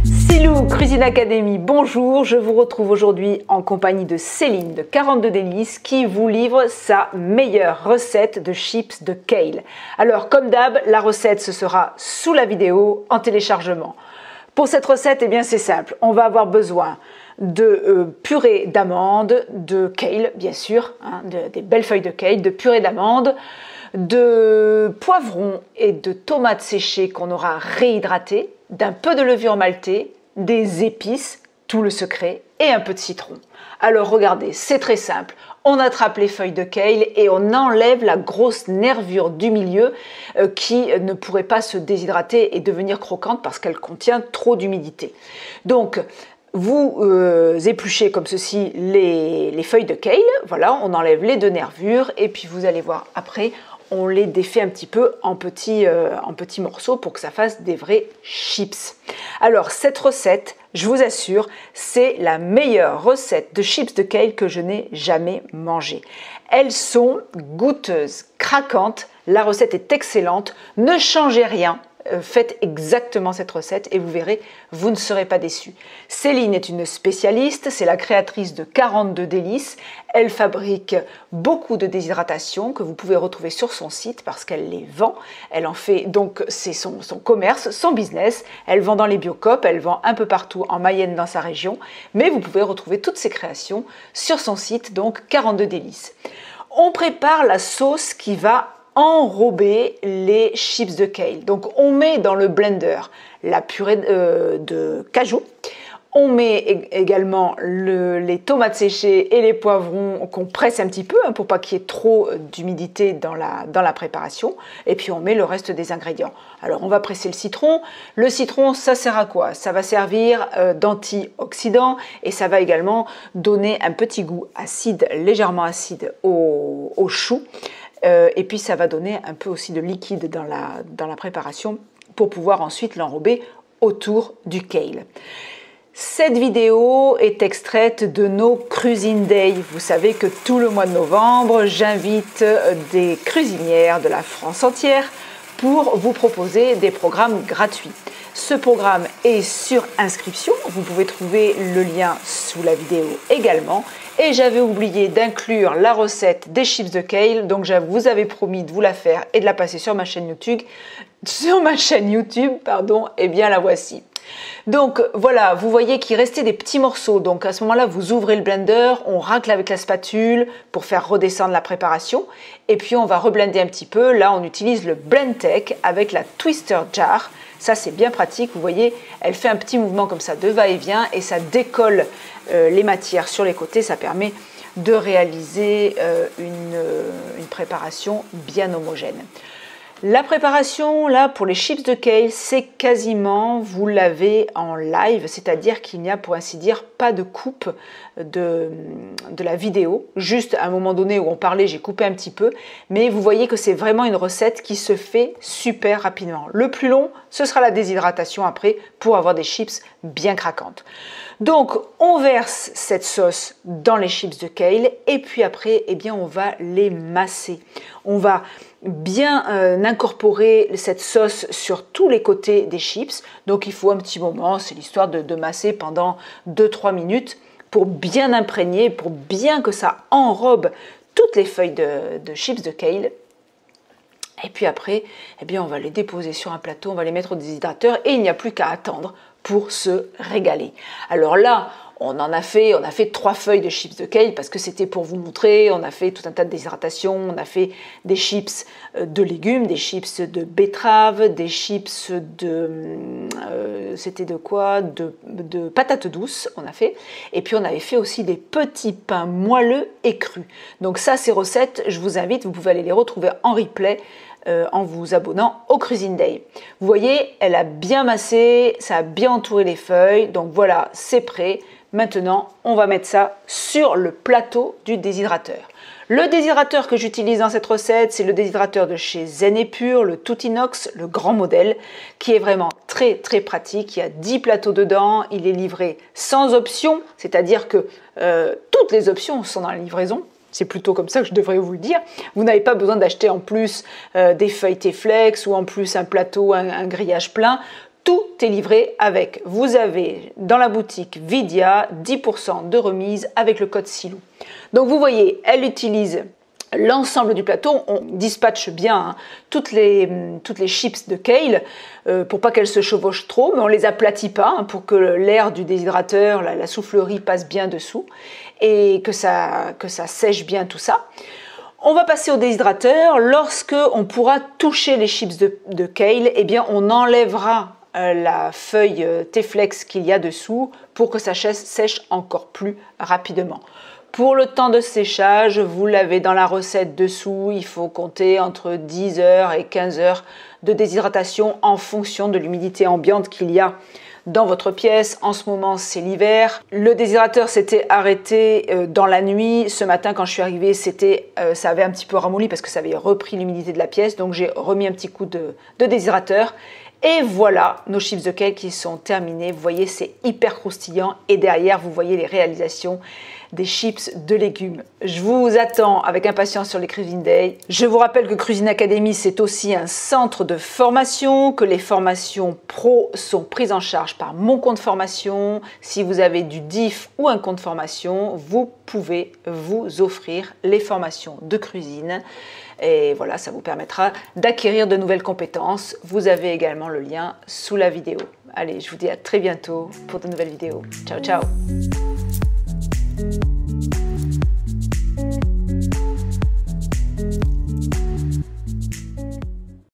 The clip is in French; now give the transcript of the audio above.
Silou Cuisine Academy, bonjour, je vous retrouve aujourd'hui en compagnie de Céline de 42 Délices qui vous livre sa meilleure recette de chips de kale. Alors comme d'hab, la recette ce sera sous la vidéo en téléchargement. Pour cette recette, eh bien c'est simple, on va avoir besoin de purée d'amandes, de kale bien sûr, des belles feuilles de kale, de purée d'amandes, de poivrons et de tomates séchées qu'on aura réhydratées, d'un peu de levure maltée, des épices, tout le secret, et un peu de citron. Alors regardez, c'est très simple. On attrape les feuilles de kale et on enlève la grosse nervure du milieu qui ne pourrait pas se déshydrater et devenir croquante parce qu'elle contient trop d'humidité. Donc, vous épluchez comme ceci les feuilles de kale, voilà, on enlève les deux nervures et puis vous allez voir après, on les défait un petit peu en petits morceaux pour que ça fasse des vrais chips. Alors cette recette, je vous assure, c'est la meilleure recette de chips de kale que je n'ai jamais mangée. Elles sont goûteuses, craquantes, la recette est excellente, ne changez rien. Faites exactement cette recette et vous verrez, vous ne serez pas déçus. Céline est une spécialiste, c'est la créatrice de 42 Délices. Elle fabrique beaucoup de déshydratation que vous pouvez retrouver sur son site parce qu'elle les vend. Elle en fait donc, c'est son commerce, son business. Elle vend dans les Biocoop, elle vend un peu partout en Mayenne dans sa région. Mais vous pouvez retrouver toutes ses créations sur son site, donc 42 Délices. On prépare la sauce qui va enrober les chips de kale. Donc on met dans le blender la purée de cajou, on met également les tomates séchées et les poivrons qu'on presse un petit peu pour pas qu'il y ait trop d'humidité dans la préparation, et puis on met le reste des ingrédients. Alors on va presser le citron. Le citron, ça sert à quoi? Ça va servir d'antioxydant et ça va également donner un petit goût acide, légèrement acide au chou. Et puis ça va donner un peu aussi de liquide dans la préparation pour pouvoir ensuite l'enrober autour du kale. Cette vidéo est extraite de nos Cuisine Day. Vous savez que tout le mois de novembre, j'invite des cuisinières de la France entière pour vous proposer des programmes gratuits. Ce programme est sur inscription, vous pouvez trouver le lien sous la vidéo également. Et j'avais oublié d'inclure la recette des chips de kale, donc je vous avais promis de vous la faire et de la passer sur ma chaîne YouTube. Et bien la voici. Donc voilà, vous voyez qu'il restait des petits morceaux, donc à ce moment-là vous ouvrez le blender, on racle avec la spatule pour faire redescendre la préparation et puis on va reblender un petit peu. Là on utilise le Blendtec avec la Twister Jar, ça c'est bien pratique, vous voyez elle fait un petit mouvement comme ça de va-et-vient et ça décolle les matières sur les côtés, ça permet de réaliser une préparation bien homogène. La préparation, là, pour les chips de kale, c'est quasiment, vous l'avez en live, c'est-à-dire qu'il n'y a, pour ainsi dire, pas de coupe de la vidéo. Juste à un moment donné où on parlait, j'ai coupé un petit peu, mais vous voyez que c'est vraiment une recette qui se fait super rapidement. Le plus long, ce sera la déshydratation après pour avoir des chips bien craquantes. Donc, on verse cette sauce dans les chips de kale et puis après, eh bien, on va les masser. On va bien incorporer cette sauce sur tous les côtés des chips. Donc, il faut un petit moment, c'est l'histoire de masser pendant 2-3 minutes pour bien imprégner, pour bien que ça enrobe toutes les feuilles de chips de kale. Et puis après, eh bien, on va les déposer sur un plateau, on va les mettre au déshydrateur et il n'y a plus qu'à attendre pour se régaler. Alors là, on a fait 3 feuilles de chips de kale parce que c'était pour vous montrer. On a fait tout un tas de déshydratation, on a fait des chips de légumes, des chips de betterave, des chips c'était de quoi? De patates douces, on a fait. Et puis on avait fait aussi des petits pains moelleux et crus. Donc ça, ces recettes, je vous invite, vous pouvez aller les retrouver en replay en vous abonnant au Cuisine Day. Vous voyez, elle a bien massé, ça a bien entouré les feuilles. Donc voilà, c'est prêt. Maintenant, on va mettre ça sur le plateau du déshydrateur. Le déshydrateur que j'utilise dans cette recette, c'est le déshydrateur de chez Zen & Pure, le tout inox, le grand modèle, qui est vraiment très très pratique. Il y a 10 plateaux dedans, il est livré sans option, c'est-à-dire que toutes les options sont dans la livraison. c'est plutôt comme ça que je devrais vous le dire. Vous n'avez pas besoin d'acheter en plus des feuilletés flex ou en plus un plateau, un grillage plein. Tout est livré avec. Vous avez dans la boutique Vidia 10% de remise avec le code SILOU. Donc vous voyez, elle utilise l'ensemble du plateau. On dispatche bien toutes les chips de kale pour pas qu'elles se chevauchent trop, mais on les aplatit pas pour que l'air du déshydrateur, la soufflerie passe bien dessous et que ça sèche bien tout ça. On va passer au déshydrateur. Lorsque on pourra toucher les chips de kale, eh bien on enlèvera la feuille T-Flex qu'il y a dessous pour que ça sèche encore plus rapidement. Pour le temps de séchage, vous l'avez dans la recette dessous, il faut compter entre 10 heures et 15 heures de déshydratation en fonction de l'humidité ambiante qu'il y a dans votre pièce. En ce moment, c'est l'hiver. Le déshydrateur s'était arrêté dans la nuit. Ce matin, quand je suis arrivée, ça avait un petit peu ramolli parce que ça avait repris l'humidité de la pièce. Donc, j'ai remis un petit coup de déshydrateur. Et voilà nos chips de kale qui sont terminés. Vous voyez, c'est hyper croustillant. Et derrière, vous voyez les réalisations des chips de légumes. Je vous attends avec impatience sur les Cuisine Day. Je vous rappelle que Cuisine Academy, c'est aussi un centre de formation, que les formations pro sont prises en charge par mon compte formation. Si vous avez du DIF ou un compte formation, vous pouvez vous offrir les formations de cuisine. Et voilà, ça vous permettra d'acquérir de nouvelles compétences. Vous avez également le lien sous la vidéo. Allez, je vous dis à très bientôt pour de nouvelles vidéos. Ciao, ciao!